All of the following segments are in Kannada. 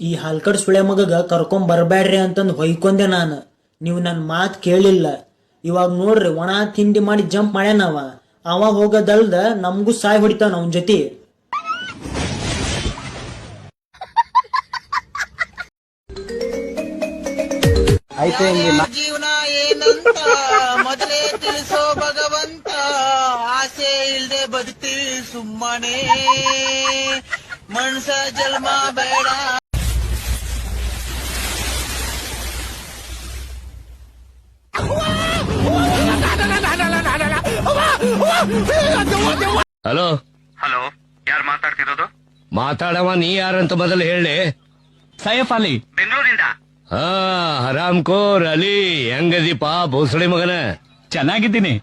ಈ ಹಲ್ಕಡ್ ಸುಳೆ ಮಗಗ ಕರ್ಕೊಂಡ್ ಬರ್ಬ್ಯಾಡ್ರಿ ಅಂತಂದು ಹೊಯ್ಕೊಂಡೆ ನಾನು. ನೀವು ನನ್ನ ಮಾತು ಕೇಳಿಲ್ಲ. ಇವಾಗ ನೋಡ್ರಿ ಒಣ ತಿಂಡಿ ಮಾಡಿ ಜಂಪ್ ಮಾಡ್ಯಾನವ. ಅವ ಹೋಗೋದಲ್ದ ನಮಗೂ ಸಾಯ್ ಹೊಡಿತಾನ ಅವನ ಜೊತೆ. ಜೀವನ ಏನಂತ ಮೊದಲೇ ತಿಳಿಸೋ ಭಗವಂತ. ಆಸೆ ಇಲ್ದೆ ಬದುಕ್ತೀವಿ ಸುಮ್ಮನೆ, ಮನ್ಸ ಜನ್ಮ ಬೇಡ. ಹಲೋ ಹಲೋ, ಯಾರು ಮಾತಾಡ್ತಿರೋದು? ಮಾತಾಡವ ನೀ ಯಾರಂತ ಮೊದಲು ಹೇಳಿ. ಸೈಫ್ ಅಲಿ, ಬೆಂಗಳೂರಿಂದ. ಹಾ, ಹರಾಮ್ ಕೋರ್ ಅಲಿ, ಹೆಂಗದೀಪ ಭೋಸಳೆ ಮಗನ? ಚೆನ್ನಾಗಿದ್ದೀನಿ.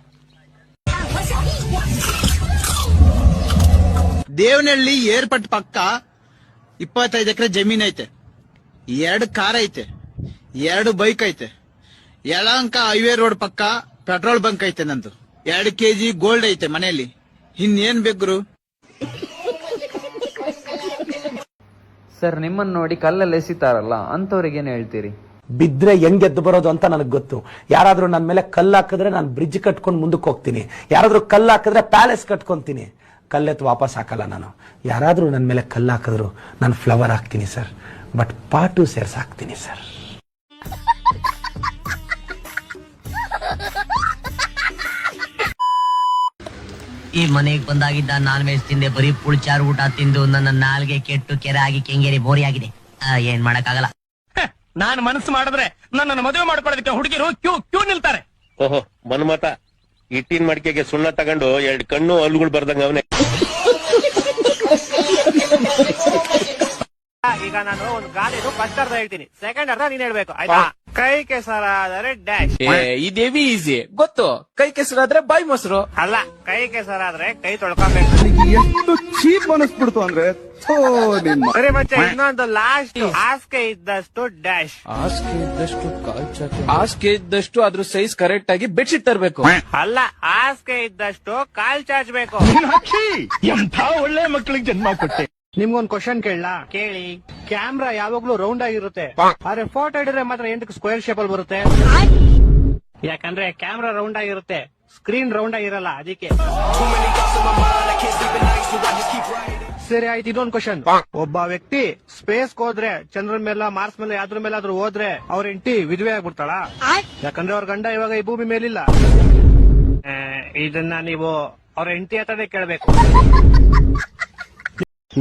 ದೇವನಹಳ್ಳಿ ಏರ್ಪಟ್ ಪಕ್ಕ 25 ಎಕರೆ ಜಮೀನ್ ಐತೆ, 2 ಕಾರ್ ಐತೆ, 2 ಬೈಕ್ ಐತೆ. ಯಲಹಂಕ ಹೈವೇ ರೋಡ್ ಪಕ್ಕ ಪೆಟ್ರೋಲ್ ಬಂಕ್ ಐತೆ ನಂದು. 2 kg ಗೋಲ್ಡ್ ಐತೆ ಮನೆಯಲ್ಲಿ. ಇನ್ನೇನ್ ಬೇಕು? ಸರ್, ನಿಮ್ಮನ್ನ ನೋಡಿ ಕಲ್ಲಲ್ಲಿ ಎಸಿತಾರಲ್ಲ ಅಂತವ್ರಿಗೇನು ಹೇಳ್ತೀರಿ? ಬಿದ್ರೆ ಹೆಂಗ್ ಎದ್ದು ಬರೋದು ಅಂತ ನನಗೆ ಗೊತ್ತು. ಯಾರಾದ್ರೂ ನನ್ನ ಮೇಲೆ ಕಲ್ಲು ಹಾಕಿದ್ರೆ ನಾನು ಬ್ರಿಡ್ಜ್ ಕಟ್ಕೊಂಡು ಮುಂದಕ್ಕೆ ಹೋಗ್ತೀನಿ. ಯಾರಾದ್ರೂ ಕಲ್ಲು ಹಾಕಿದ್ರೆ ಪ್ಯಾಲೇಸ್ ಕಟ್ಕೊಂತೀನಿ. ಕಲ್ಲೆತ್ತು ವಾಪಸ್ ಹಾಕಲ್ಲ ನಾನು. ಯಾರಾದ್ರೂ ನನ್ನ ಮೇಲೆ ಕಲ್ಲು ಹಾಕಿದ್ರು ನಾನು ಫ್ಲವರ್ ಹಾಕ್ತೀನಿ ಸರ್, ಬಟ್ ಪಾಟು ಸೇರ್ಸ್ ಹಾಕ್ತೀನಿ ಸರ್. ಈ ಮನೆಗೆ ಬಂದಾಗಿದ್ದ ನಾನ್ ವೆಜ್ ತಿಂದೆ, ಬರೀ ಪುಳ್ಚಾರು ಊಟ ತಿಂದು ನನ್ನ ನಾಲ್ಗೆ ಕೆಟ್ಟು ಕೆರೆ ಆಗಿ ಕೆಂಗೇರಿ ಬೋರಿ ಆಗಿದೆ. ಏನ್ ಮಾಡಕ್ಕಾಗಲ್ಲ. ನಾನು ಮನಸ್ಸು ಮಾಡಿದ್ರೆ ನನ್ನನ್ನು ಮದುವೆ ಮಾಡ್ಕೊಳ್ಳೋದಕ್ಕೆ ಹುಡುಗಿರು ಕ್ಯೂ ನಿಲ್ತಾರೆ. ಓಹೋ ಮನ್ಮತ, ಇಟ್ಟಿನ ಮಡಿಕೆಗೆ ಸುಣ್ಣ ತಗೊಂಡು 2 ಕಣ್ಣು ಹಲ್ಲುಗಳು ಬರ್ದಂಗ ಅವನೇ. ಈಗ ನಾನು ಒಂದು ಗಾಡಿದು ಫಸ್ಟ್ ಅರ್ಧ ಹೇಳ್ತೀನಿ, ಸೆಕೆಂಡ್ ಅರ್ಧ ನೀನ್ ಹೇಳ್ಬೇಕು, ಆಯ್ತಾ? ಕೈ ಕೆಸರಾದರೆ ಡ್ಯಾಶ್. ಇದೇವಿ ಈಸಿ ಗೊತ್ತು. ಕೈ ಕೆಸರಾದ್ರೆ ಬಾಯಿ ಮೊಸರು ಅಲ್ಲ, ಕೈ ಕೆಸರಾದ್ರೆ ಕೈ ತೊಳ್ಕೊಬೇಕು. ಎಷ್ಟು ಚೀಪ್ ಅನಿಸ್ಬಿಡ್ತು ಅಂದ್ರೆ ಸರಿ ಮಚ್ಚ, ಇನ್ನೊಂದು ಲಾಸ್ಟ್. ಹಾಸಿಗೆ ಇದ್ದಷ್ಟು ಡ್ಯಾಶ್. ಹಾಸಿಗೆ ಇದ್ದಷ್ಟು ಅದ್ರ ಸೈಜ್ ಕರೆಕ್ಟ್ ಆಗಿ ಬೆಡ್ಶೀಟ್ ತರಬೇಕು. ಅಲ್ಲ, ಹಾಸಿಗೆ ಇದ್ದಷ್ಟು ಕಾಲ್ ಚಾಚಬೇಕು. ಎಂಥ ಒಳ್ಳೆ ಮಕ್ಕಳಿಗೆ ಜನ್ಮ ಕೊಟ್ಟೆ. ನಿಮ್ಗೊಂದು ಕ್ವಶನ್ ಕೇಳಲಾ? ಕೇಳಿ. ಕ್ಯಾಮ್ರಾ ಯಾವಾಗ್ಲೂ ರೌಂಡ್ ಆಗಿರುತ್ತೆ, ಆದ್ರೆ ಫೋಟೋ ಹಿಡಿದ್ರೆ ಮಾತ್ರ ಎಂಟಕ್ಕೆ ಸ್ಕ್ವೇರ್ ಶೇಪ್ ಅಲ್ಲಿ ಬರುತ್ತೆ. ಯಾಕಂದ್ರೆ ಕ್ಯಾಮ್ರಾ ರೌಂಡ್ ಆಗಿರುತ್ತೆ, ಸ್ಕ್ರೀನ್ ರೌಂಡ್ ಆಗಿರಲ್ಲ, ಅದಕ್ಕೆ. ಸರಿ ಆಯ್ತು, ಇದೊಂದು ಕ್ವಶನ್. ಒಬ್ಬ ವ್ಯಕ್ತಿ ಸ್ಪೇಸ್ ಹೋದ್ರೆ, ಚಂದ್ರನ ಮೇಲೆ, ಮಾರ್ಸ್ ಮೇಲೆ, ಯಾವ್ದ್ರ ಮೇಲಾದ್ರೂ ಹೋದ್ರೆ ಅವ್ರ ಹೆಂಡತಿ ವಿಧವೆ ಆಗ್ಬಿಡ್ತಾಳ? ಯಾಕಂದ್ರೆ ಅವ್ರ ಗಂಡ ಇವಾಗ ಈ ಭೂಮಿ ಮೇಲಿಲ್ಲ. ಇದನ್ನ ನೀವು ಅವ್ರ ಹೆಂಡತಿ ಹತ್ರನೇ ಕೇಳ್ಬೇಕು.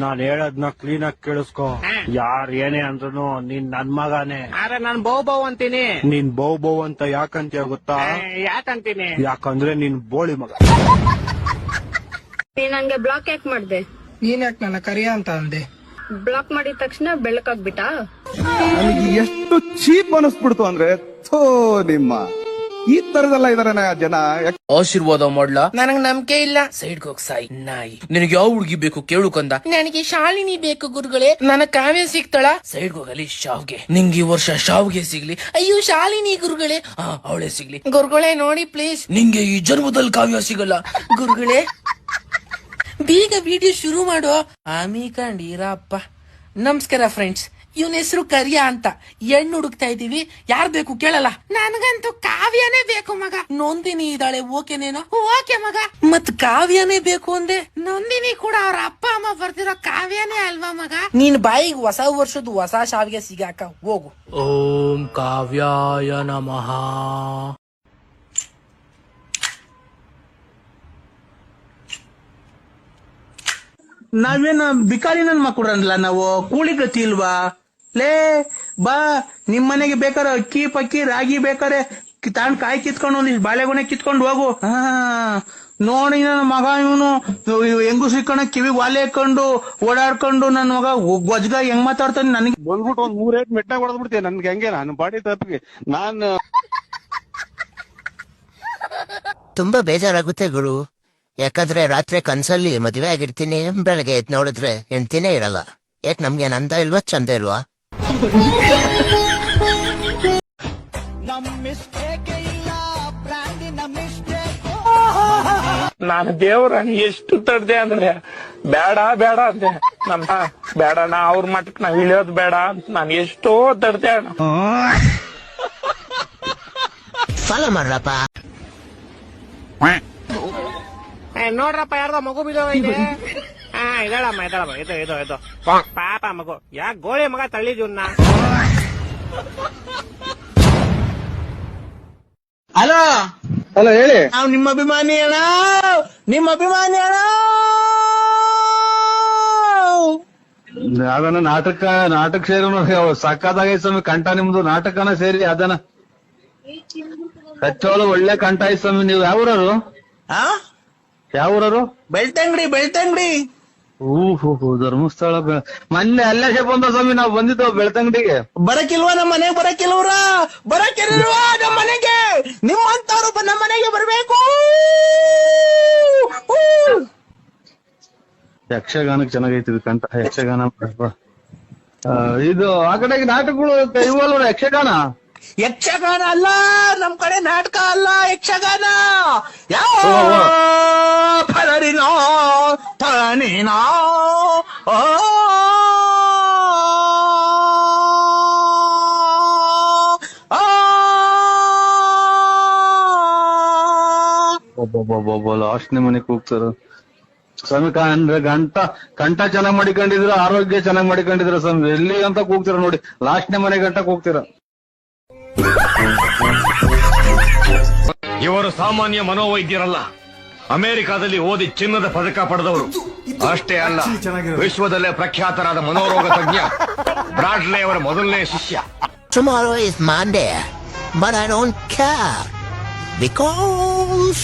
ನಾನ್ ಹೇಳದ್ನ ಕ್ಲೀನ್ ಆಗಿ ಕೇಳಿಸ್ಕೊ. ಯಾರ್ ಏನೇ ಅಂದ್ರೂ ನೀನ್ ನನ್ ಮಗಾನೆ. ಆದ್ರೆ ನಾನ್ ಬೌ ಅಂತೀನಿ. ನೀನ್ ಬೌ ಅಂತ ಯಾಕಂತೀಯ ಗೊತ್ತಾ? ಯಾಕಂತೀನಿ? ಯಾಕಂದ್ರೆ ನೀನ್ ಬೋಳಿ ಮಗ. ನೀನ್ ನಂಗೆ ಬ್ಲಾಕ್ ಯಾಕೆ ಮಾಡ್ದೆ? ನೀನ್ ಯಾಕೆ ನನ್ನ ಕರಿಯ ಅಂತ ಅಂದೆ? ಬ್ಲಾಕ್ ಮಾಡಿದ ತಕ್ಷಣ ಬೆಳಕಾಗ್ಬಿಟ್ಟಾ? ನನಗೆ ಎಷ್ಟು ಚೀಪ್ ಅನಿಸ್ಬಿಡ್ತು ಅಂದ್ರೆ ನಿಮ್ಮ ಈ ತರದೆಲ್ಲ ಇದಾರೆ ಜನ. ಆಶೀರ್ವಾದ ಮಾಡ್ಲಾ? ನನಗ್ ನಂಬಿಕೆ ಇಲ್ಲ. ಸೈಡ್ ಹೋಗ್ ಸಾಯಿ ನಾಯಿ. ನಿನಗೆ ಯಾವ ಹುಡುಗಿ ಬೇಕು ಕೇಳು ಕಂದ. ನನಗೆ ಶಾಲಿನಿ ಬೇಕು ಗುರುಗಳೇ. ನನಗ್ ಕಾವ್ಯ ಸಿಗ್ತಾಳ? ಸೈಡ್ ಹೋಗಲಿ ಶಾವ್ಗೆ. ನಿಂಗೆ ಈ ವರ್ಷ ಶಾವ್ಗೆ ಸಿಗ್ಲಿ. ಅಯ್ಯೋ ಶಾಲಿನಿ ಗುರುಗಳೇ, ಅವಳೇ ಸಿಗ್ಲಿ. ಗುರುಗಳೇ ನೋಡಿ ಪ್ಲೀಸ್. ನಿಂಗೆ ಈ ಜನ್ಮದಲ್ಲಿ ಕಾವ್ಯ ಸಿಗಲ್ಲ ಗುರುಗಳೇ. ಬೇಗ ವಿಡಿಯೋ ಶುರು ಮಾಡೋ. ಕಂಡೀರಪ್ಪ. ನಮಸ್ಕಾರ ಫ್ರೆಂಡ್ಸ್, ಇವನ ಹೆಸರು ಕರಿಯ ಅಂತ. ಹೆಣ್ಣು ಹುಡುಕ್ತಾ ಇದೀವಿ, ಯಾರ್ ಬೇಕು ಕೇಳಲ್ಲ. ನನಗಂತೂ ಕಾವ್ಯನೇ ಬೇಕು ಮಗ. ನೊಂದಿನಿ ಇದ್ದಾಳೆ, ಓಕೆನೇನೋ? ಓಕೆ ಮಗ. ಮತ್ ಕಾವ್ಯನೇ ಬೇಕು ಅಂದೆ. ನೊಂದಿನಿ ಕೂಡ ಅವ್ರ ಅಪ್ಪ ಅಮ್ಮ ಬರ್ತಿರೋ ಕಾವ್ಯನೇ ಅಲ್ವಾ ಮಗ? ನೀನ್ ಬಾಯಿಗೆ ಹೊಸ ವರ್ಷದ ಹೊಸ ಶಾವಿಗೆ ಸಿಗಾಕ ಹೋಗು. ಓಂ ಕಾವ್ಯಾಯ ನಮಃ. ನಾವೇನ ಬಿಕಾರಿ ನನ್ ಮಕ್ಕಳಲ್ಲ, ನಾವು ಕೂಲಿ ಗತಿ ಇಲ್ವಾ? ಲೇ ಬಾ, ನಿಮ್ ಮನೆಗೆ ಬೇಕಾರೆ ಅಕ್ಕಿ ಪಕ್ಕಿ ರಾಗಿ ಬೇಕಾರೆ ತಾಂಡ್ ಕಾಯಿ ಕಿತ್ಕೊಂಡು ಒಂದಿಷ್ಟು ಬಾಳೆಗೊನೆ ಕಿತ್ಕೊಂಡು ಹೋಗು. ನೋಡಿ ನನ್ನ ಮಗ ಇವನು ಹೆಂಗು ಸಿಕ್ಕಣ ಕಿವಿ ವಾಲೆ ಹಾಕೊಂಡು ಓಡಾಡ್ಕೊಂಡು ನನ್ನ ಮಗ ಗೊಜ್ಗ ಹೆಂಗ್ ಮಾತಾಡ್ತಾನೆ. ನನಗೆ ಬಂದ್ಬಿಟ್ಟು ಒಂದ್ 3 ಏಟ್ ಮೆಟ್ಟ ಹೊಡೆದ್ಬಿಡ್ತೀನಿ. ನನ್ಗೆ ಹೆಂಗೆ ನಾನು ಬಾಡಿ ತಪ್ಪಿಗೆ ನಾನು ತುಂಬಾ ಬೇಜಾರಾಗುತ್ತೆ ಗುರು. ಯಾಕಂದ್ರೆ ರಾತ್ರಿ ಕನ್ಸಲ್ಲಿ ಮದುವೆ ಆಗಿರ್ತೀನಿ, ಬೆಳಗ್ಗೆ ಎದ್ದು ನೋಡಿದ್ರೆ ಹೆಂಡ್ತಿನೇ ಇರಲ್ಲ. ಯಾಕೆ ನಮ್ಗೆ ನಂದ ಇಲ್ವಾ, ಚಂದ ಇಲ್ವಾ? ನಮ್ ಮಿಸ್ಟೇಕ್ ಇಲ್ಲ, ಬ್ರ್ಯಾಂಡಿನ ಮಿಸ್ಟೇಕ್. ನಾನು ದೇವ್ರನ್ನ ಎಷ್ಟು ತಡ್ದೆ ಅಂದ್ರೆ ಬೇಡ ಬೇಡ ಅಂದೆ ನಮ್ಮ ಬೇಡಣ್ಣ ಅವ್ರ ಮಟ್ಟಕ್ಕೆ ನಾವ್ ಇಳಿಯೋದು ಬೇಡ ಅಂತ ನಾನು ಎಷ್ಟೋ ತಡ್ದೆ ಅಣ್ಣ. ಫಾಲೋ ಮಾಡ್ರಪ್ಪ. ನೋಡ್ರಪ್ಪ ಯಾರ್ದೋ ಮಗು ಬಿದ್ದೋಗೈತೆ. ಇದಳಮ್ಮ ಇದು ಪಾಪ ಮಗು. ಯಾಕೆ ಗೋಳಿ ಮಗ ತಳ್ಳಿದ್ಯುನ್ನ. ಹಲೋ ಹಲೋ ಹೇಳಿ. ನಾವು ನಿಮ್ಮ ಅಭಿಮಾನಿ ಅಣ್ಣ, ನಿಮ್ಮ ಅಭಿಮಾನಿ ಅಣ್ಣ. ಅದನ್ನ ನಾಟಕ ಸೇರಿ ಸಕ್ಕದಾಗೈತೆ ಸ್ವಾಮಿ. ಕಂಠ ನಿಮ್ದು ನಾಟಕನ ಸೇರಿ ಅದನ್ನ ಕಚ್ಚೋಳು ಒಳ್ಳೆ ಕಂಠ ಐತೆ ಸ್ವಾಮಿ. ನೀವು ಯಾವೂರರು? ಯಾವೂರರು? ಬೆಳ್ತಂಗಡಿ. ಧರ್ಮಸ್ಥಳ ಮೊನ್ನೆ ಅಲ್ಲೇ ಬಂದ ಸ್ವಾಮಿ. ನಾವು ಬಂದಿದ್ದೆವು ಬೆಳ್ತಂಗಡಿಗೆ. ಬರಕಿಲ್ವಾ ನಮ್ಮ ಮನೆಗೆ? ಬರಕಿಲ್ವ್ರ? ಬರಕಿಲ್ವಾ ನಮ್ಮ ಮನೆಗೆ? ನಿಮ್ಮಂತವ್ರು ನಮ್ಮ ಮನೆಗೆ ಬರ್ಬೇಕು. ಯಕ್ಷಗಾನಕ್ಕೆ ಚೆನ್ನಾಗೈತಿ ಇದು ಕಂಠ. ಯಕ್ಷಗಾನ ಇದು ಆ ಕಡೆಗೆ ನಾಟಕಗಳು ಇವಲ್ವ? ಯಕ್ಷಗಾನ ಅಲ್ಲ ನಮ್ ಕಡೆ, ನಾಟಕ ಅಲ್ಲ, ಯಕ್ಷಗಾನ. ಯಾವ ಫಲರಿನೋ ಫಲನಿನೋ ಲಾಸ್ಟ್ನೇ ಮನೆಗೆ ಹೋಗ್ತಾರ ಸ್ವಾಮಿ. ಕಂಠ ಚೆನ್ನಾಗ್ ಮಾಡಿಕೊಂಡಿದ್ರ, ಆರೋಗ್ಯ ಚೆನ್ನಾಗ್ ಮಾಡಿಕೊಂಡಿದ್ರ ಸ್ವಾಮಿ. ಎಲ್ಲಿ ಅಂತ ಕೂಗ್ತೀರ ನೋಡಿ, ಲಾಸ್ಟ್ನೇ ಮನೆ ಗಂಟಕ್ಕೆ ಹೋಗ್ತೀರ. ಇವರು ಸಾಮಾನ್ಯ ಮನೋವೈದ್ಯರಲ್ಲ, ಅಮೆರಿಕಾದಲ್ಲಿ ಓದಿ ಚಿನ್ನದ ಪದಕ ಪಡೆದವರು. ಅಷ್ಟೇ ಅಲ್ಲ, ವಿಶ್ವದಲ್ಲೇ ಪ್ರಖ್ಯಾತರಾದ ಮನೋರೋಗ ತಜ್ಞ ಬ್ರಾಡ್ಲೆ ಅವರ ಮೊದಲನೇ ಶಿಷ್ಯ. Tomorrow is Monday, but I don't care because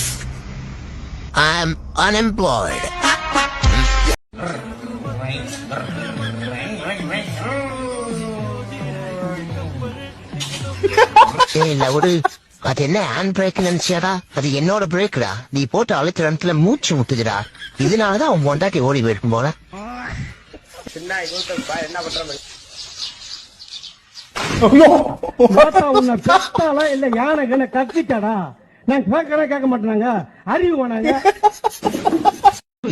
I'm unemployed. Allowed அது என்ன ஹேண்ட் பிரேக் நினைச்சியாடா? அது என்னோட பிரேக்டா. நீ போட்டு அழுத்த இடத்துல மூச்சு முட்டுதுடா. இதனாலதான் அவன் பொண்டாட்டி ஓடி போயிருக்கும் போல. இல்ல யானை கத்திட்டாடா. நான் கேட்க மாட்டேனாங்க, அறிவு வேணாங்க.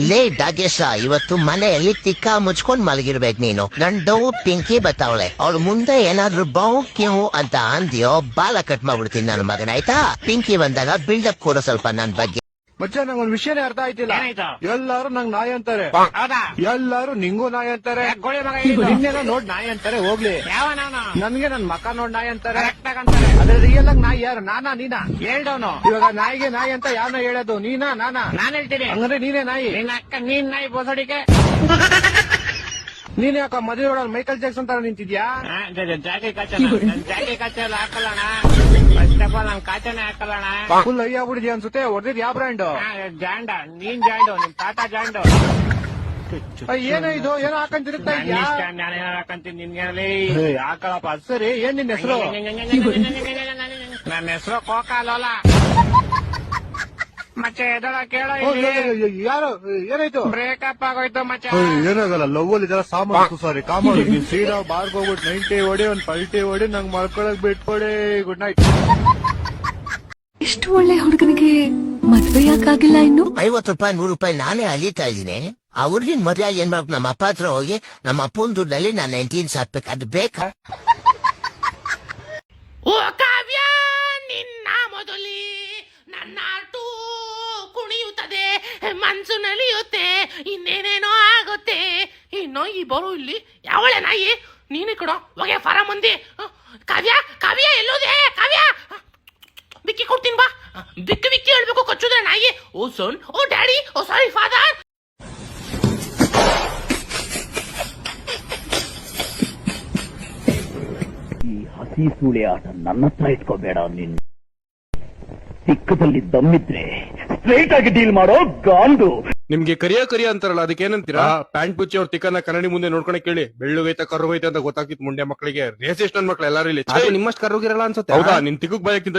ಲೇ ಡಾಗೇಶ, ಇವತ್ತು ಮನೆಯಲ್ಲಿ ತಿಕ್ಕ ಮುಚ್ಕೊಂಡ್ ಮಲಗಿರ್ಬೇಕು ನೀನು. ನನ್ ಡೌಟ್ ಪಿಂಕಿ ಬತ್ತಾವಳೆ. ಅವಳು ಮುಂದೆ ಏನಾದ್ರು ಬೌ ಕ್ಯೂ ಅಂತ ಅಂದ್ಯೋ ಬಾಲ ಕಟ್ ಮಾಡ್ಬಿಡ್ತೀನಿ ನನ್ನ ಮಗನ, ಆಯ್ತಾ? ಪಿಂಕಿ ಬಂದಾಗ ಬಿಲ್ಡಪ್ ಕೊಡು ಸ್ವಲ್ಪ ನನ್ ಬಗ್ಗೆ. ಮಚ್ಚ, ನಂಗೊಂದ್ ವಿಷಯನೇ ಅರ್ಥ ಆಯ್ತಿಲ್ಲ. ಎಲ್ಲಾರು ನಂಗ್ ನಾಯಿ ಅಂತಾರೆ. ಎಲ್ಲಾರು ನಿಂಗೂ ನಾಯಿ ಅಂತಾರೆ. ನಿನ್ನೆಲ್ಲ ನೋಡ್ ನಾಯಿ ಅಂತಾರೆ. ಹೋಗ್ಲಿ, ನನ್ಗೆ ನನ್ ಮಕ್ಕ ನೋಡ್ ನಾಯಿ ಅಂತಾರೆ. ಅದ್ರ ರಿಯಲ್ ಆಗಿ ನಾಯಿ ಯಾರು? ನಾನಾ ನೀನಾ? ಹೇಳ್ದವನು. ಇವಾಗ ನಾಯಿಗೆ ನಾಯಿ ಅಂತ ಯಾವನ ಹೇಳೋದು? ನೀನಾ ನಾನಾ? ನಾನ್ ಹೇಳ್ತೀನಿ. ಹಂಗಂದ್ರೆ ನೀನೇ ನಾಯಿ. ನೀನ್ ನಾಯಿ ಬೋಸಡಿಕೆ. ನೀನ್ ಯಾಕ ಮದುವೆ ನೋಡೋರು ಮೈಕಲ್ ಜಾಕ್ಸನ್ ತರ ನಿಂತಿದ್ಯಾ? ಜಾಕೆ ಕಾಚಲ್ಲ ಹಾಕಲ್ಲಣ. ಫಸ್ಟ್ ಆಫ್ ಆಲ್ ನನ್ ಕಾಚನೆ ಹಾಕಲ್ಲಣ. ಫುಲ್ ಅಯ್ಯ ಬಿಡಿದ್ಯಾ ಅನ್ಸುತ್ತೆ. ಹೊಡೆದಿದ್ ಯಾವ ಬ್ರ್ಯಾಂಡ್? ಜಾಂಡ. ನೀನ್ ಜಾಂಡು, ನಿಮ್ ಟಾಟಾ ಜಾಂಡು. ಏನೋ ಇದು, ಏನೋ ಹಾಕೊಂಡ್ ತಿರುಗ್ತಾ ಇದ್ಯಾ? ನಾನೇನ ಹಾಕಂತೀನಿ ನಿನ್ಗೆ? ಹಾಕಳಪ್ಪ. ಸರಿ, ಏನ್ ನಿನ್ ಹೆಸರು? ನನ್ನ ಹೆಸರು ಕೋಕಾಲೋಲ. ಮಚ್ಚೆ ಎದಳ ಕೇಳ. ಯಾರು? ಏನಾಯ್ತು? ಬ್ರೇಕಪ್ ಆಗೋಯ್ತು ಮಚ್ಚ. ಏನಾಗಲ್ಲ, ಲವ್ ಅಲ್ಲಿ ಇದೆಲ್ಲ ಸಾಮಾನು. ಸಾರಿ ಕಾಮನ್. ಸೀದಾ ಬಾರ್ಗ್ ಹೋಗ್ಬಿಟ್ಟು 90 ಹೊಡಿ, ಒಂದ್ ಪಲ್ಟಿ ಹೊಡಿ, ನಂಗ್ ಮಲ್ಕೊಳಕ್ ಬಿಟ್ಕೊಡಿ. Good night. ಇಷ್ಟು ಒಳ್ಳೆ ಹುಡುಗನಿಗೆ ಮದ್ವೆ ಯಾಕಾಗಿಲ್ಲ ಇನ್ನು? 50 ರೂಪಾಯಿ 100 ರೂಪಾಯಿ ನಾನೇ ಅಲಿತಾ ಇದ್ದೀನಿ. ಆ ಹುಡ್ಗಿನ ಮದ್ವೆ ಏನ್ ಮಾಡ್ಬೇಕು? ನಮ್ಮ ಅಪ್ಪ ಹತ್ರ ಹೋಗಿ ನಮ್ಮ ಅಪ್ಪನ ದುಡ್ಡಲ್ಲಿ ನಾನು 19 ಸಾಕ್ಬೇಕು. ಅದು ಬೇಕಾ? ಓ ಕಾವ್ಯ, ನಿನ್ನ ಮೊದಲಿ ನನ್ನ ಕುಣಿಯುತ್ತದೆ, ಮನ್ಸು ನಲಿಯುತ್ತೆ, ಇನ್ನೇನೇನೋ ಆಗುತ್ತೆ. ಇನ್ನು ಈ ಬರೋ ಇಲ್ಲಿ ಯಾವಳೆ ನಾಯಿ? ನೀನು ಕೊಡೋ ಹೊಗೆ ಫಾರ ಮಂದಿ. ಕಾವ್ಯ, ಕಾವ್ಯ ಎಲ್ಲೋದೆ? ಕಾವ್ಯ, ಬಿಕ್ಕಿ ಕೊಡ್ತೀನಿ ಬಾ. ಬಿಕ್ಕಿ ಹೇಳ್ಬೇಕು, ಕಚ್ಚುದ್ರೆ ನಾಯಿ. ಓ ಸನ್, ಓ ಡ್ಯಾಡಿ, ಓ ಸಾರಿ ಫಾದರ್. ಈ ಹಸಿ ಸೂಳೆ ಆಟ ನನ್ನ ಹತ್ರ ಇಟ್ಕೋಬೇಡ. ನಿನ್ನ ಸಿಕ್ಕದಲ್ಲಿ ದಮ್ಮಿದ್ರೆ ಸ್ಟ್ರೈಟ್ ಆಗಿ ಡೀಲ್ ಮಾಡೋ ಗಾಂಡು. ನಿಮ್ಗೆ ಕರಿಯ ಅಂತಾರಲ್ಲ, ಅದಕ್ಕೆ ಏನಂತೀರಾ? ಪ್ಯಾಂಟ್ ಪುಚ್ಚಿ ಅವ್ರ ತಿಕ್ಕನ್ನ ಕನ್ನಡಿ ಮುಂದೆ ನೋಡ್ಕೊಂಡೆ ಕೇಳಿ. ಬೆಳ್ಳುಗೈತ ಕರ್ರುಗೈತೆ ಅಂತ ಗೊತ್ತಾಗಿತ್ತು ಮುಂಡೆ ಮಕ್ಕಳಿಗೆ. ರೇಸಿಸ್ಟ್ ನನ್ ಮಕ್ಳು ಎಲ್ಲಾರು ಇಲ್ಲಿ ನಿಮ್ಮಷ್ಟು ಕರ್ರುಗಿರಲ್ಲ ಅನ್ಸುತ್ತೆ. ಹೌದಾ? ನಿನ್ ತಿಕ್ಕಕ್ ಭಯಕ್ಕಿಂತ